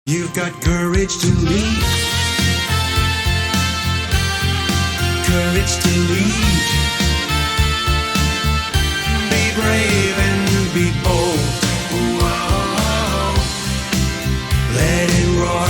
You've got courage to lead. Courage to lead. Be brave and be bold. Whoa. Let it roar.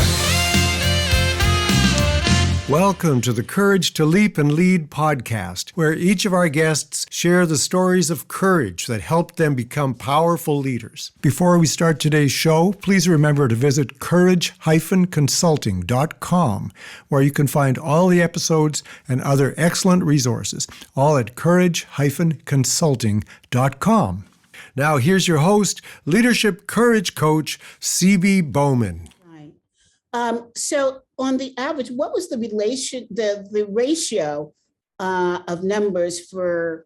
Welcome to the Courage to Leap and Lead podcast, where each of our guests share the stories of courage that helped them become powerful leaders. Before we start today's show, please remember to visit courage-consulting.com, where you can find all the episodes and other excellent resources, all at courage-consulting.com. Now here's your host, leadership courage coach, C.B. Bowman. Right. So on the average, what was the ratio of numbers for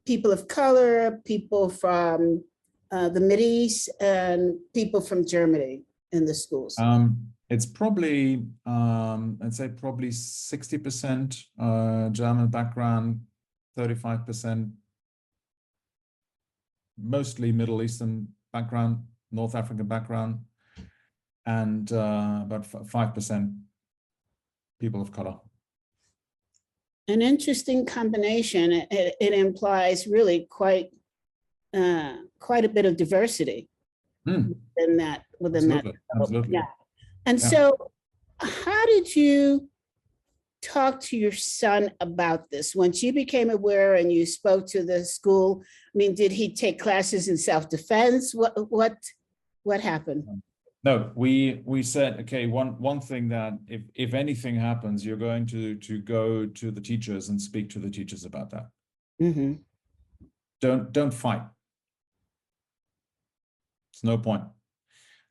people of color, people from the Mideast, and people from Germany in the schools? It's probably, I'd say probably 60% German background, 35% mostly Middle Eastern background, North African background, and about 5% people of color. An interesting combination. It implies really quite a bit of diversity within that. Absolutely. Yeah. And so, how did you talk to your son about this once you became aware and you spoke to the school? I mean, did he take classes in self-defense? What happened? No, we said, okay, one thing that if anything happens, you're going to go to the teachers and speak to the teachers about that. Mm-hmm. Don't fight. It's no point.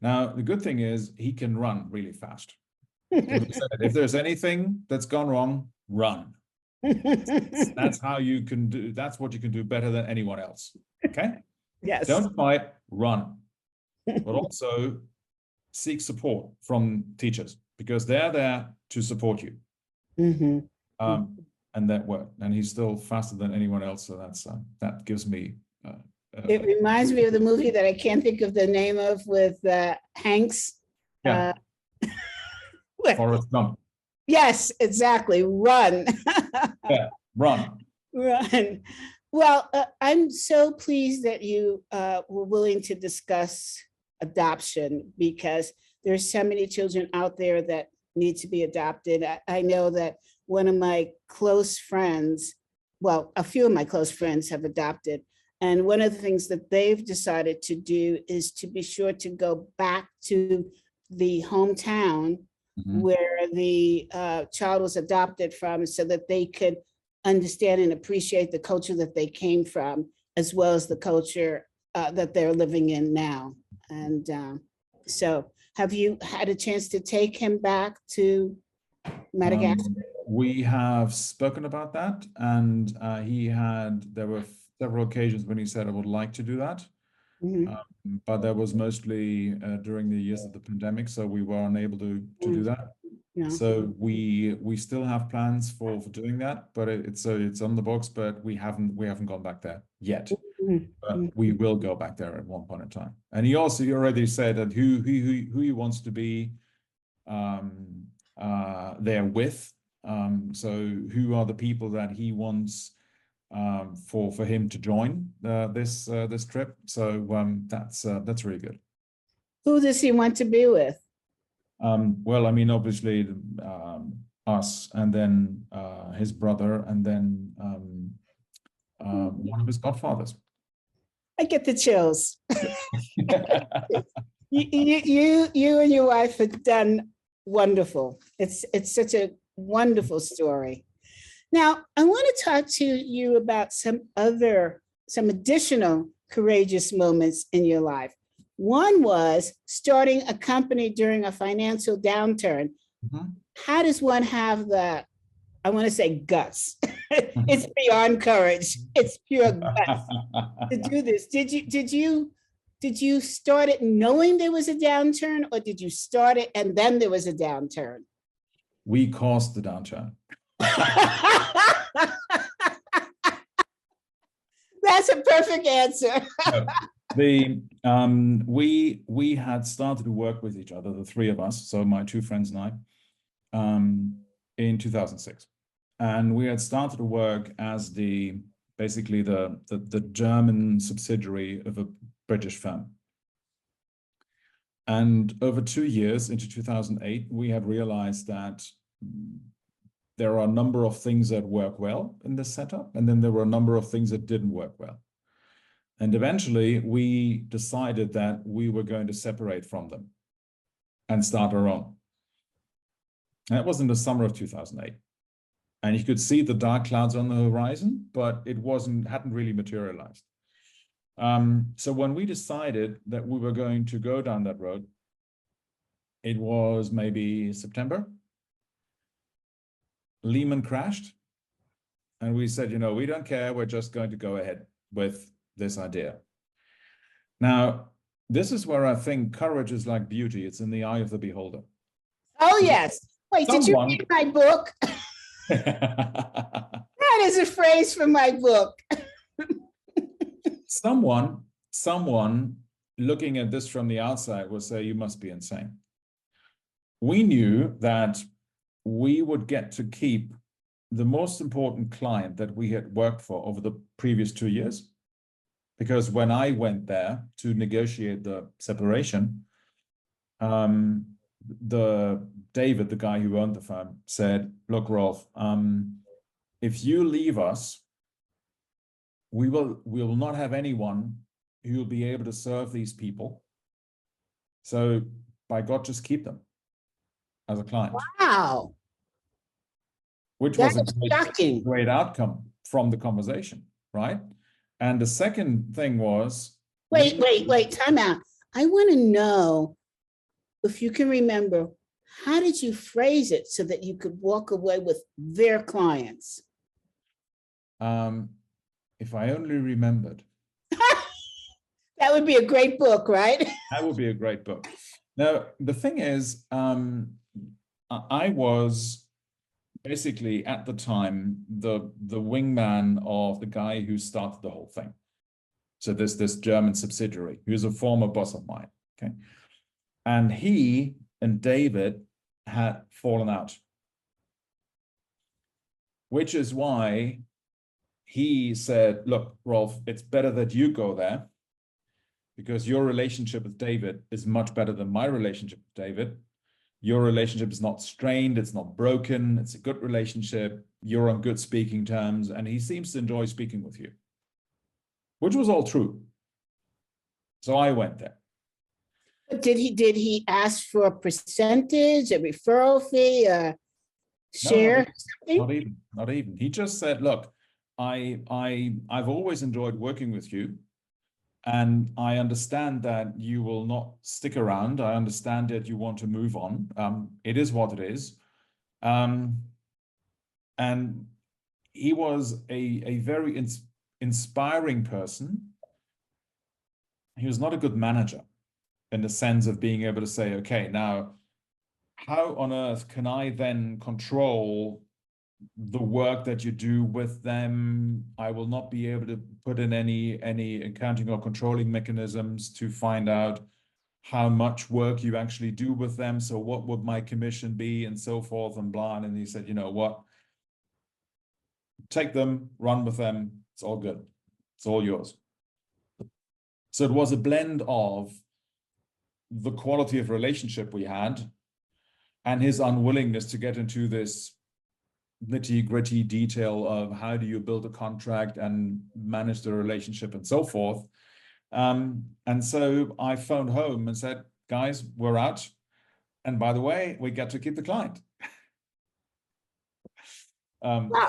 Now, the good thing is he can run really fast. If there's anything that's gone wrong, run. That's how you can do, that's what you can do better than anyone else. Okay? Yes. Don't fight, run. But also seek support from teachers, because they're there to support you. Mm-hmm. And that worked. And he's still faster than anyone else. So that gives me. It reminds me of the movie that I can't think of the name of with Hanks. Yeah. Forrest Gump. Yes, exactly. Run. Yeah, run. Run. Well, I'm so pleased that you were willing to discuss adoption, because there's so many children out there that need to be adopted. I know that one of my close friends, well, a few of my close friends have adopted. And one of the things that they've decided to do is to be sure to go back to the hometown where the child was adopted from, so that they could understand and appreciate the culture that they came from, as well as the culture that they're living in now. And so have you had a chance to take him back to Madagascar? We have spoken about that, and there were several occasions when he said, I would like to do that. But that was mostly during the years of the pandemic, so we were unable to do that. Yeah. So we still have plans for doing that, but it's on the books, but we haven't gone back there yet. But we will go back there at one point in time. And he already said that who he wants to be there with. So who are the people that he wants for him to join this trip. So that's really good. Who does he want to be with? Well, I mean, obviously us, and then his brother, and then one of his godfathers. I get the chills. You and your wife have done wonderful. It's such a wonderful story. Now, I want to talk to you about some additional courageous moments in your life. One was starting a company during a financial downturn. How does one have the, I want to say guts? It's beyond courage. It's pure guts to do this. Did you start it knowing there was a downturn, or did you start it and then there was a downturn? We caused the downturn. That's a perfect answer. We had started to work with each other, the three of us, so my two friends and I, in 2006. And we had started to work as basically the German subsidiary of a British firm. And over 2 years, into 2008, we had realized that there are a number of things that work well in this setup, and then there were a number of things that didn't work well. And eventually, we decided that we were going to separate from them and start our own. And that was in the summer of 2008. And you could see the dark clouds on the horizon, but it hadn't really materialized. So when we decided that we were going to go down that road, it was maybe September. Lehman crashed. And we said, we don't care. We're just going to go ahead with this idea. Now, this is where I think courage is like beauty. It's in the eye of the beholder. Oh, yes. Wait, did you read my book? That is a phrase from my book. Someone looking at this from the outside will say, you must be insane. We knew that we would get to keep the most important client that we had worked for over the previous 2 years. Because when I went there to negotiate the separation, David, the guy who owned the firm, said, look, Rolf, if you leave us, we will not have anyone who will be able to serve these people. So by God, just keep them as a client. Wow. Which was a great outcome from the conversation, right? And the second thing was... Wait, time out. I want to know, if you can remember, how did you phrase it so that you could walk away with their clients? If I only remembered. That would be a great book, right? That would be a great book. Now, the thing is, I was basically at the time the wingman of the guy who started the whole thing. So this German subsidiary, who's a former boss of mine. Okay, and he and David had fallen out, which is why he said, look, Rolf, it's better that you go there because your relationship with David is much better than my relationship with David. Your relationship is not strained, it's not broken, it's a good relationship, you're on good speaking terms, and he seems to enjoy speaking with you, which was all true. So I went there. Did he ask for a percentage, a referral fee, a share? No, not even. He just said, look, I've always enjoyed working with you. And I understand that you will not stick around. I understand that you want to move on. It is what it is. And he was a very inspiring person. He was not a good manager in the sense of being able to say, okay, now, how on earth can I then control the work that you do with them? I will not be able to put in any accounting or controlling mechanisms to find out how much work you actually do with them. So what would my commission be and so forth and blah. And he said, you know what? Take them, run with them. It's all good. It's all yours. So it was a blend of the quality of relationship we had and his unwillingness to get into this nitty-gritty detail of how do you build a contract and manage the relationship and so forth. And so I phoned home and said, guys, we're out. And by the way, we get to keep the client. Wow.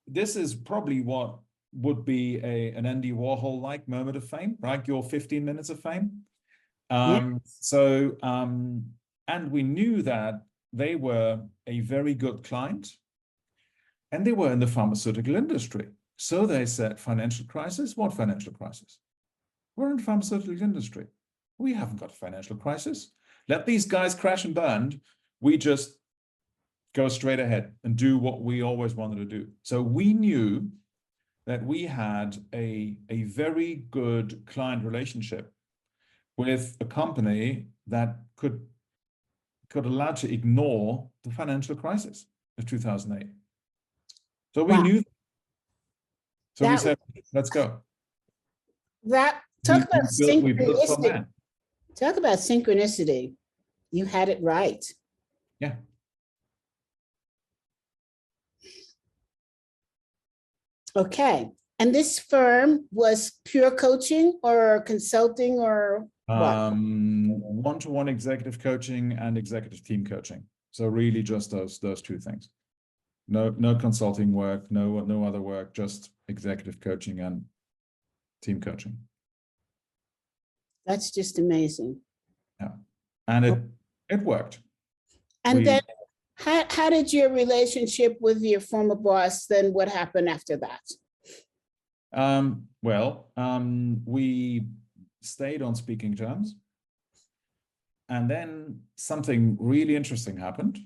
This is probably what would be an Andy Warhol-like moment of fame, right? Your 15 minutes of fame. And we knew that they were a very good client. And they were in the pharmaceutical industry. So they said, financial crisis? What financial crisis? We're in the pharmaceutical industry. We haven't got a financial crisis. Let these guys crash and burn. We just go straight ahead and do what we always wanted to do. So we knew that we had a very good client relationship with a company that could allow to ignore the financial crisis of 2008. So we Wow. knew. So we That- said, let's go. Talk about we built from synchronicity. there. Talk about synchronicity. You had it right. Yeah. Okay. And this firm was pure coaching or consulting or what? One-to-one executive coaching and executive team coaching. So really just those two things. No consulting work, no other work, just executive coaching and team coaching. That's just amazing. Yeah. And it worked. And then how did your relationship with your former boss, then what happened after that? We stayed on speaking terms. And then something really interesting happened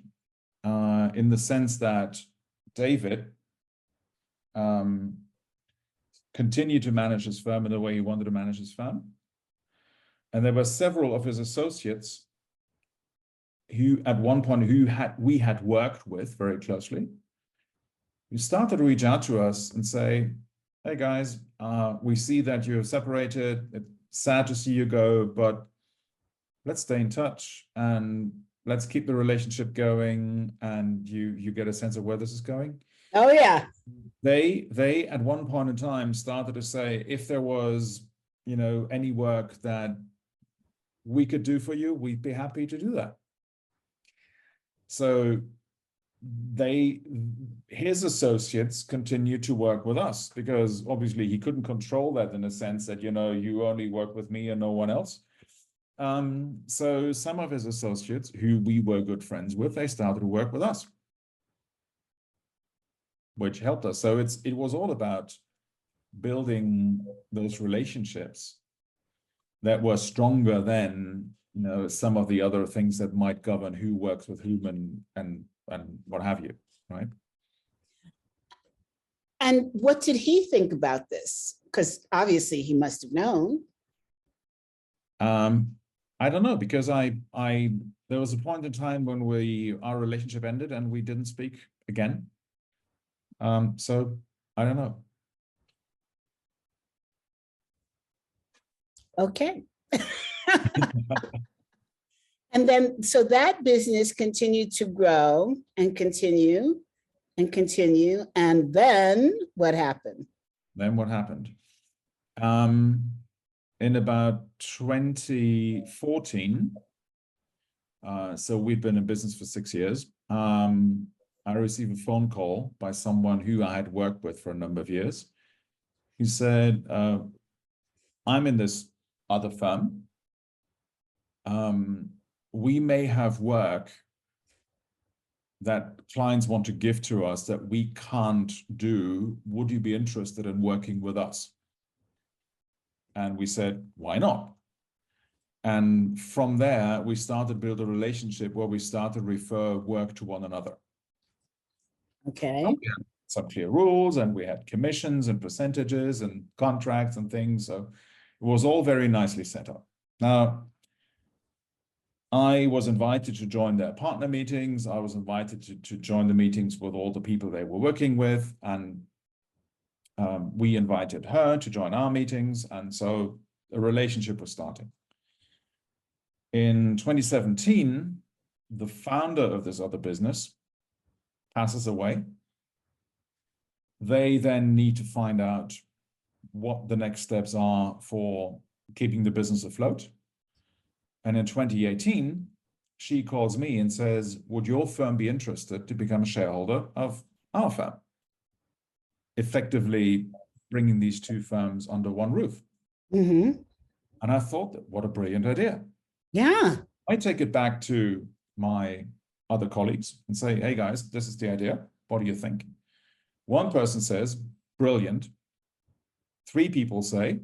in the sense that David continued to manage his firm in the way he wanted to manage his firm. And there were several of his associates who at one point we had worked with very closely, who started to reach out to us and say, hey guys, we see that you're separated. It's sad to see you go, but let's stay in touch and let's keep the relationship going, and you get a sense of where this is going. Oh yeah. They at one point in time started to say, if there was, any work that we could do for you, we'd be happy to do that. So his associates continued to work with us, because obviously he couldn't control that in a sense that, you only work with me and no one else. So some of his associates who we were good friends with, they started to work with us, which helped us. So it was all about building those relationships that were stronger than, some of the other things that might govern who works with whom and what have you, right? And what did he think about this? Because obviously he must have known. I don't know, because there was a point in time when our relationship ended and we didn't speak again. So I don't know. Okay. And then, so that business continued to grow and continue and continue. And then what happened? Then what happened? In about 2014, so we've been in business for 6 years, I received a phone call by someone who I had worked with for a number of years. He said, I'm in this other firm. We may have work that clients want to give to us that we can't do. Would you be interested in working with us? And we said, why not? And from there, we started to build a relationship where we started to refer work to one another. Okay. Some clear rules, and we had commissions and percentages and contracts and things. So it was all very nicely set up. Now, I was invited to join their partner meetings. I was invited to join the meetings with all the people they were working with. And we invited her to join our meetings. And so a relationship was starting. In 2017, the founder of this other business passes away. They then need to find out what the next steps are for keeping the business afloat. And in 2018, she calls me and says, would your firm be interested to become a shareholder of our firm? Effectively bringing these two firms under one roof. Mm-hmm. And I thought, what a brilliant idea. Yeah. I take it back to my other colleagues and say, hey guys, this is the idea. What do you think? One person says, brilliant. 3 people say,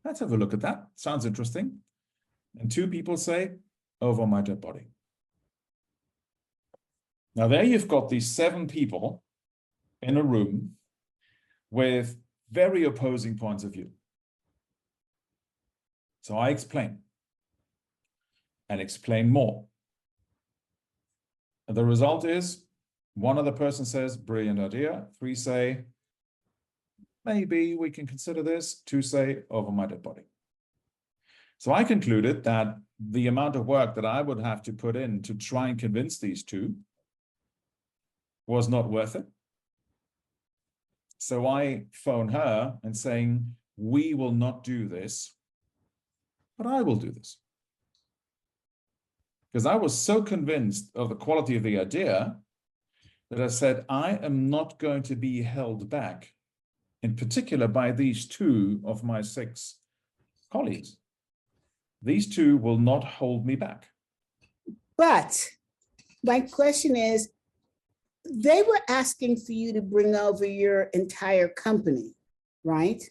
let's have a look at that. Sounds interesting. And 2 people say, over my dead body. Now there you've got these 7 people in a room with very opposing points of view. So I explain and explain more. And the result is one other person says, brilliant idea. 3 say, maybe we can consider this. 2 say, over my dead body. So I concluded that the amount of work that I would have to put in to try and convince these 2 was not worth it. So I phone her and saying, we will not do this, but I will do this. Because I was so convinced of the quality of the idea that I said, I am not going to be held back, in particular by these 2 of my 6 colleagues. These 2 will not hold me back. But my question is, they were asking for you to bring over your entire company, right?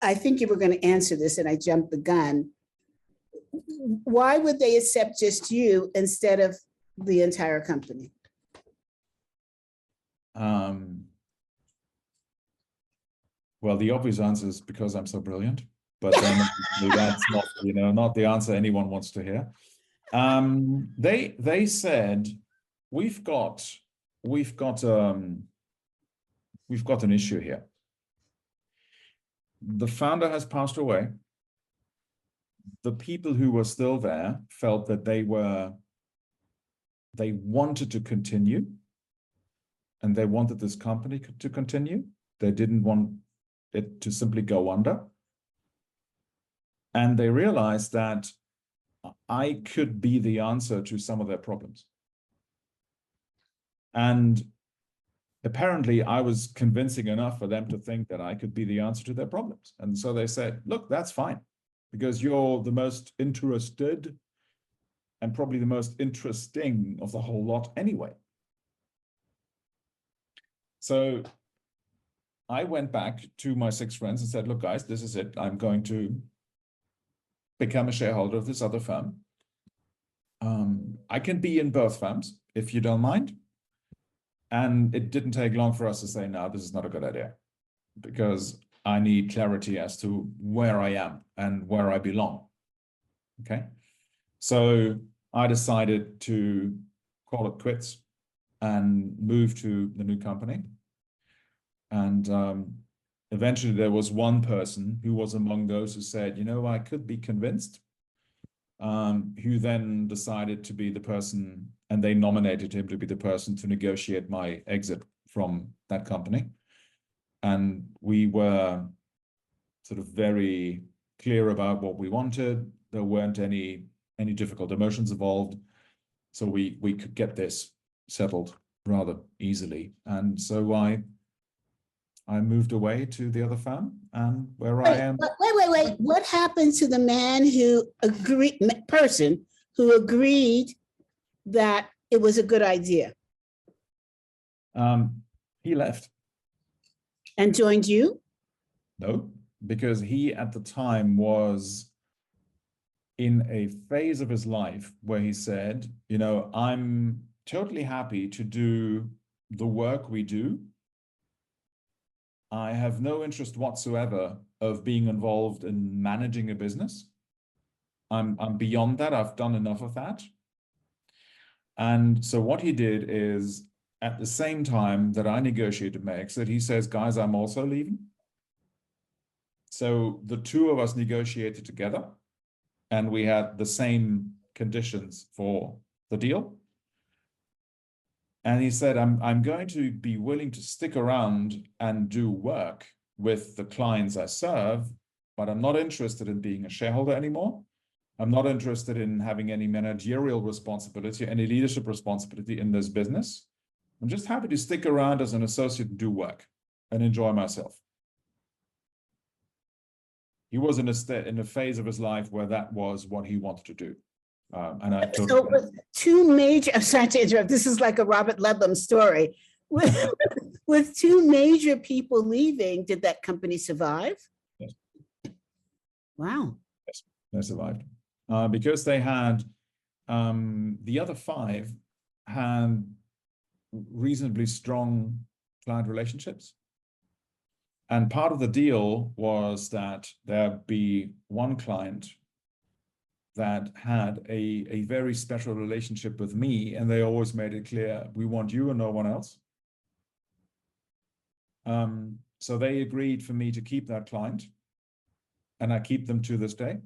I think you were going to answer this and I jumped the gun. Why would they accept just you instead of the entire company? Well, the obvious answer is because I'm so brilliant, but then that's not, not the answer anyone wants to hear. They said, we've got an issue here. The founder has passed away. The people who were still there felt that they wanted to continue, and they wanted this company to continue. They didn't want it to simply go under. And they realized that I could be the answer to some of their problems. And apparently I was convincing enough for them to think that I could be the answer to their problems. And so they said, look, that's fine, because you're the most interested and probably the most interesting of the whole lot anyway. So I went back to my 6 friends and said, look, guys, this is it. I'm going to become a shareholder of this other firm. I can be in both firms if you don't mind. And it didn't take long for us to say, no, this is not a good idea, because I need clarity as to where I am and where I belong. Okay. So I decided to call it quits and move to the new company. And eventually there was one person who was among those who said, I could be convinced, who then decided to be the person, and they nominated him to be the person to negotiate my exit from that company. And we were sort of very clear about what we wanted. There weren't any difficult emotions involved. So we could get this settled rather easily. And so I moved away to the other firm, and where I am. Wait. What happened to the person who agreed that it was a good idea? He left. And joined you? No, because he at the time was in a phase of his life where he said, I'm totally happy to do the work we do. I have no interest whatsoever of being involved in managing a business. I'm beyond that. I've done enough of that. And so what he did is, at the same time that I negotiated my exit, he says, guys, I'm also leaving. So the 2 of us negotiated together, and we had the same conditions for the deal. And he said, I'm going to be willing to stick around and do work with the clients I serve, but I'm not interested in being a shareholder anymore. I'm not interested in having any managerial responsibility, any leadership responsibility in this business. I'm just happy to stick around as an associate and do work and enjoy myself. He was in a phase of his life where that was what he wanted to do. And I totally. So with 2 major, I'm sorry to interrupt, this is like a Robert Ludlum story. With 2 major people leaving, did that company survive? Yes. Wow. Yes, they survived. Because they had, the other 5 had reasonably strong client relationships. And part of the deal was that there be one client that had a very special relationship with me, and they always made it clear, we want you and no one else. So they agreed for me to keep that client, and I keep them to this day.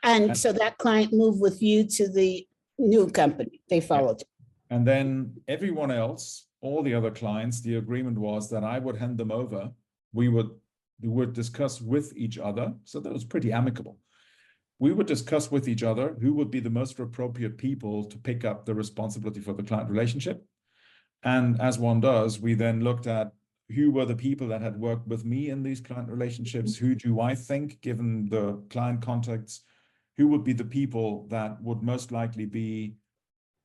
And so that client moved with you to the new company. They followed. And then everyone else, all the other clients, the agreement was that I would hand them over. We would discuss with each other. So that was pretty amicable. We would discuss with each other who would be the most appropriate people to pick up the responsibility for the client relationship. And as one does, we then looked at who were the people that had worked with me in these client relationships. Who do I think, given the client contacts, who would be the people that would most likely be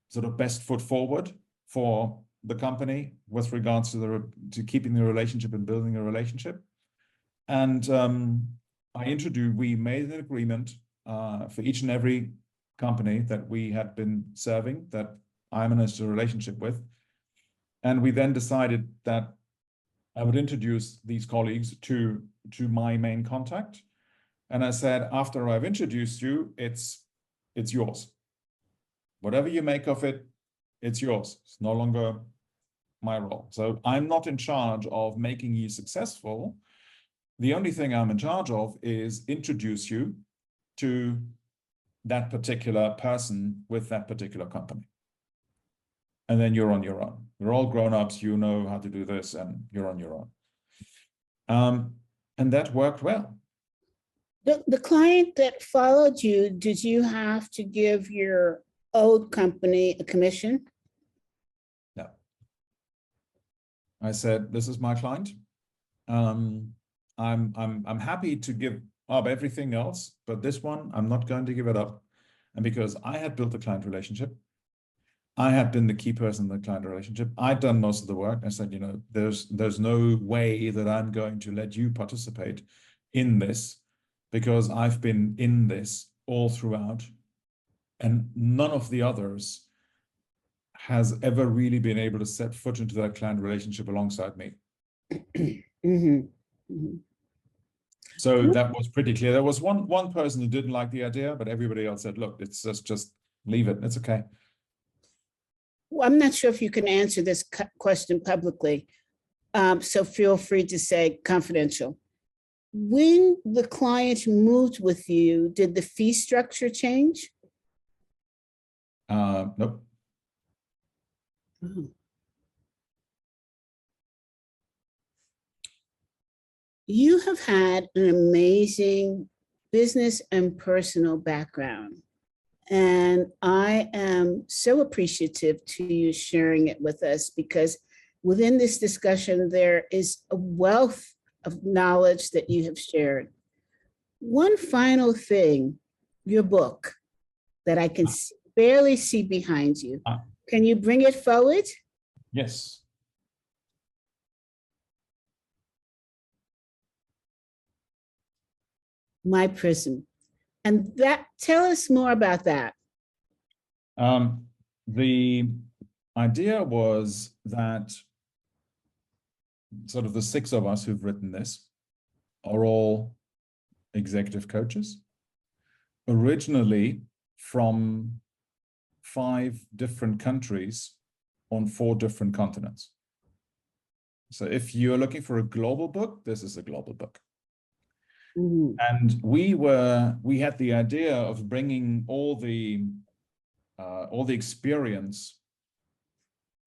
sort of best foot forward for the company with regards to keeping the relationship and building a relationship. And we made an agreement for each and every company that we had been serving, that I managed a relationship with. And we then decided that I would introduce these colleagues to my main contact. And I said, after I've introduced you, it's yours. Whatever you make of it, it's yours. It's no longer my role. So I'm not in charge of making you successful. The only thing I'm in charge of is introduce you to that particular person with that particular company. And then you're on your own. We're all grown-ups, you know how to do this, and you're on your own. And that worked well. The client that followed you, did you have to give your old company a commission? No. I said, this is my client. I'm happy to give up everything else, but this one, I'm not going to give it up. And because I had built the client relationship, I had been the key person in the client relationship. I'd done most of the work. I said, there's no way that I'm going to let you participate in this, because I've been in this all throughout, and none of the others has ever really been able to set foot into that client relationship alongside me. Mm-hmm. Mm-hmm. So that was pretty clear. There was one person who didn't like the idea, but everybody else said, look, it's just leave it. It's okay. Well, I'm not sure if you can answer this question publicly, so feel free to say confidential. When the client moved with you, did the fee structure change? Nope. Oh. You have had an amazing business and personal background, and I am so appreciative to you sharing it with us, because within this discussion, there is a wealth of knowledge that you have shared. One final thing, your book that I can barely see behind you. Can you bring it forward? Yes. My Prism. And tell us more about that. The idea was that sort of the 6 of us who've written this are all executive coaches, originally from 5 different countries on 4 different continents. So if you're looking for a global book, this is a global book. Mm-hmm. And we had the idea of bringing all the experience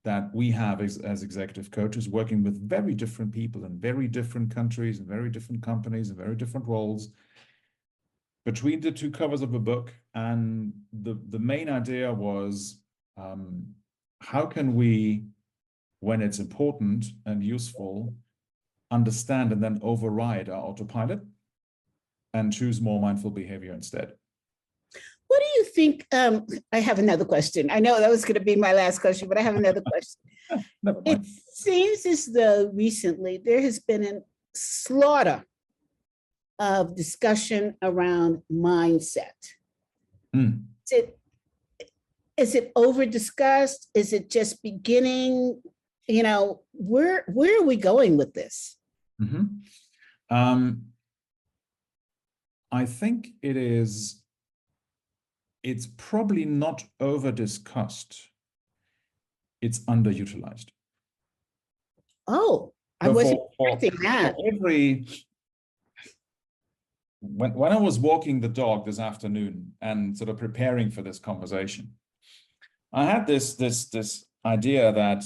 that we have as executive coaches, working with very different people in very different countries and very different companies and very different roles, between the 2 covers of a book. And the main idea was, how can we, when it's important and useful, understand and then override our autopilot and choose more mindful behavior instead. What do you think? I have another question. I know that was going to be my last question, but I have another question. It seems as though recently there has been a slaughter of discussion around mindset. Is it over discussed? Is it just beginning? Where are we going with this? I think it's probably not over-discussed. It's underutilized. Oh, I So wasn't expecting that. When I was walking the dog this afternoon and sort of preparing for this conversation, I had this idea that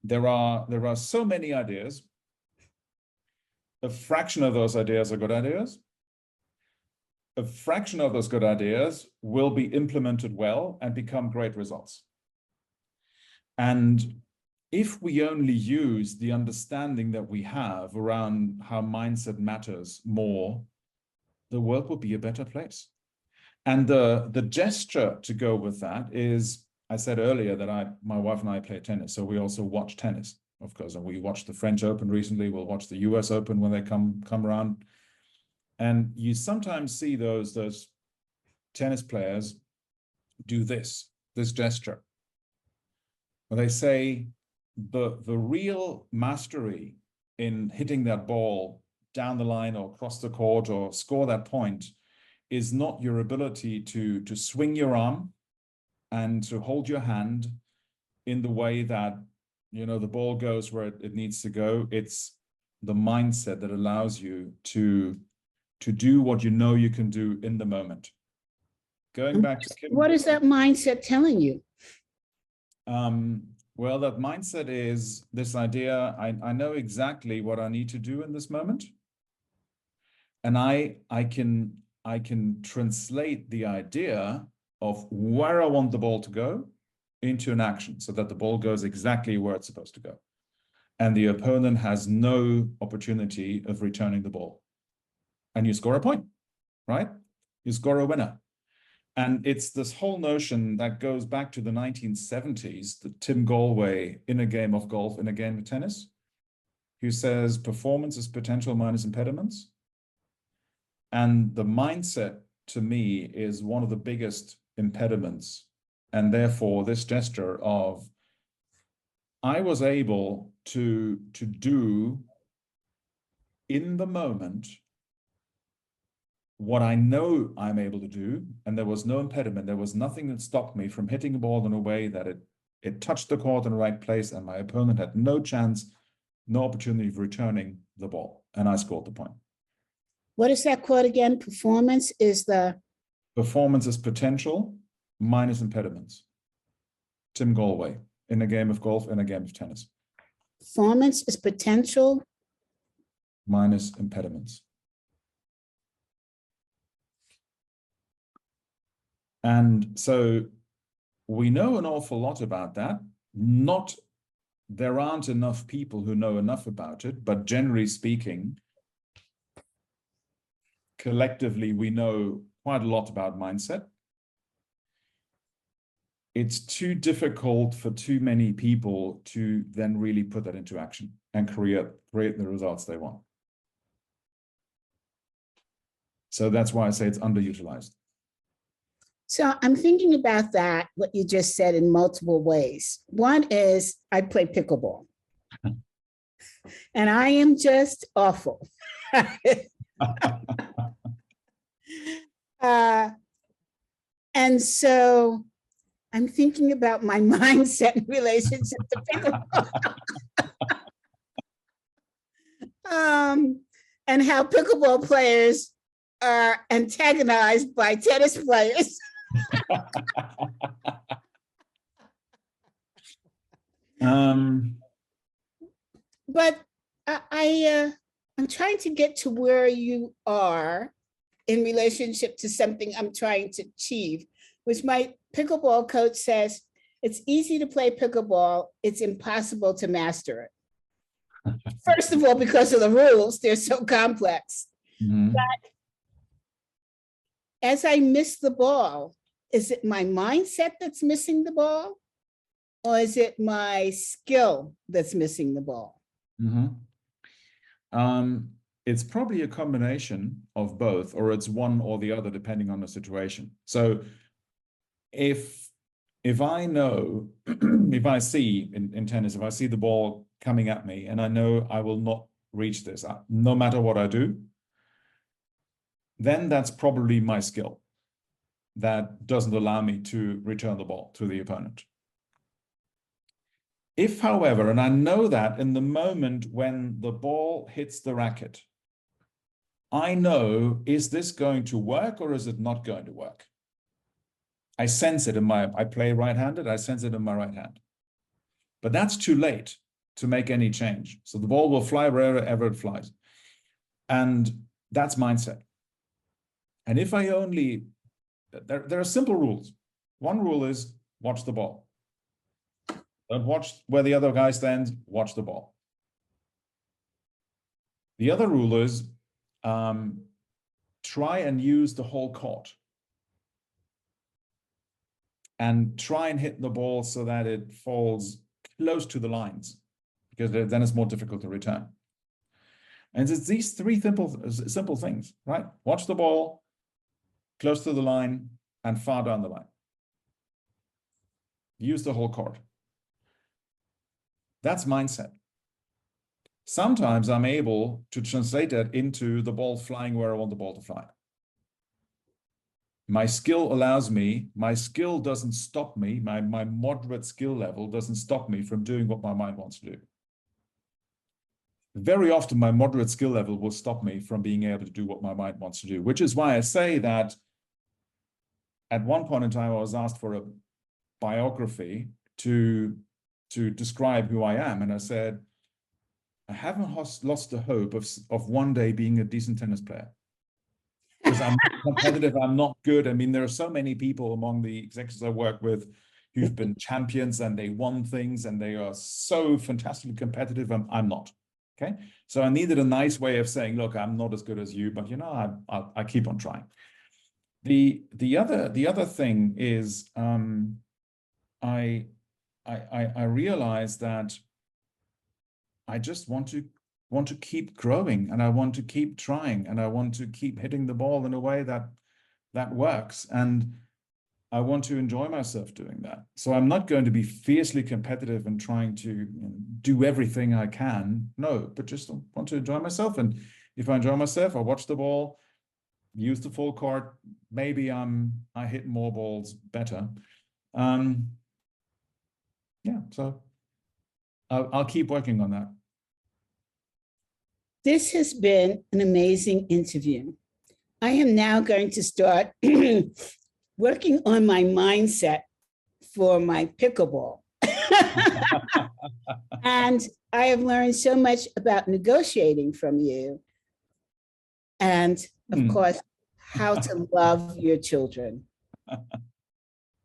there are so many ideas. A fraction of those ideas are good ideas. A fraction of those good ideas will be implemented well and become great results. And if we only use the understanding that we have around how mindset matters more, the world will be a better place. And the gesture to go with that is, I said earlier that my wife and I play tennis, so we also watch tennis, of course, and we watched the French Open recently. We'll watch the US Open when they come around. And you sometimes see those tennis players do this gesture, where they say the real mastery in hitting that ball down the line or across the court or score that point is not your ability to swing your arm and to hold your hand in the way that, you know, the ball goes where it needs to go. It's the mindset that allows you to do what you know you can do in the moment. Going back to Kim, what is that mindset telling you? Well, that mindset is this idea, I know exactly what I need to do in this moment. And I can translate the idea of where I want the ball to go into an action so that the ball goes exactly where it's supposed to go. And the opponent has no opportunity of returning the ball. And you score a point, right? You score a winner. And it's this whole notion that goes back to the 1970s, the Tim Galway in a game of golf, in a game of tennis, who says performance is potential minus impediments. And the mindset, to me, is one of the biggest impediments. And therefore, this gesture of, I was able to do in the moment what I know I'm able to do, and there was no impediment. There was nothing that stopped me from hitting the ball in a way that it touched the court in the right place, and my opponent had no chance, no opportunity of returning the ball, and I scored the point. What is that quote again? Performance is potential minus impediments. Tim Galway, in a game of golf, in a game of tennis. Performance is potential minus impediments. And so we know an awful lot about that. There aren't enough people who know enough about it, but generally speaking, collectively, we know quite a lot about mindset. It's too difficult for too many people to then really put that into action and create the results they want. So that's why I say it's underutilized. So I'm thinking about that, what you just said, in multiple ways. One is I play pickleball and I am just awful. And so I'm thinking about my mindset in relationship to pickleball. And how pickleball players are antagonized by tennis players. But I'm trying to get to where you are in relationship to something I'm trying to achieve, which my pickleball coach says, it's easy to play pickleball, it's impossible to master it. First of all, because of the rules, they're so complex. Mm-hmm. But as I miss the ball, is it my mindset that's missing the ball? Or is it my skill that's missing the ball? Mm-hmm. It's probably a combination of both, or it's one or the other, depending on the situation. So if I if I see in tennis, if I see the ball coming at me and I know I will not reach this, no matter what I do, then that's probably my skill that doesn't allow me to return the ball to the opponent. If, however, and I know that in the moment when the ball hits the racket, I know, is this going to work or is it not going to work? I sense it I play right-handed, I sense it in my right hand. But that's too late to make any change. So the ball will fly wherever it flies. And that's mindset. And if I only, there are simple rules. One rule is watch the ball. Don't watch where the other guy stands, watch the ball. The other rule is try and use the whole court. And try and hit the ball so that it falls close to the lines, because then it's more difficult to return. And it's these three simple things, right? Watch the ball, close to the line, and far down the line. Use the whole court. That's mindset. Sometimes I'm able to translate that into the ball flying where I want the ball to fly. My skill allows me, my skill doesn't stop me, my moderate skill level doesn't stop me from doing what my mind wants to do. Very often, my moderate skill level will stop me from being able to do what my mind wants to do, which is why I say that at one point in time, I was asked for a biography to describe who I am. And I said, I haven't lost the hope of one day being a decent tennis player. Because I'm not competitive, I'm not good. I mean, there are so many people among the executives I work with who've been champions and they won things and they are so fantastically competitive. I'm not. Okay. So I needed a nice way of saying, look, I'm not as good as you, but you know, I keep on trying. The other thing is I realized that I just want to keep growing, and I want to keep trying, and I want to keep hitting the ball in a way that works, and I want to enjoy myself doing that. So I'm not going to be fiercely competitive and trying to do everything I can. No, but just want to enjoy myself. And if I enjoy myself, I watch the ball, use the full court. Maybe I hit more balls better. Yeah, so I'll keep working on that. This has been an amazing interview. I am now going to start working on my mindset for my pickleball. And I have learned so much about negotiating from you. And of course, how to love your children.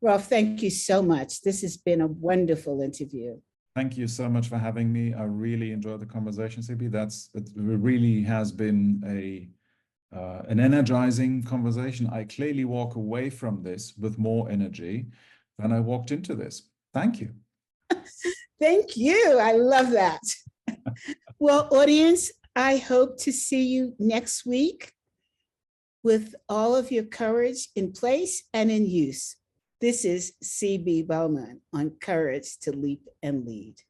Rolf, thank you so much. This has been a wonderful interview. Thank you so much for having me. I really enjoyed the conversation, CB. It really has been an energizing conversation. I clearly walk away from this with more energy than I walked into this. Thank you. Thank you. I love that. Well, audience, I hope to see you next week with all of your courage in place and in use. This is CB Bowman on Courage to Leap and Lead.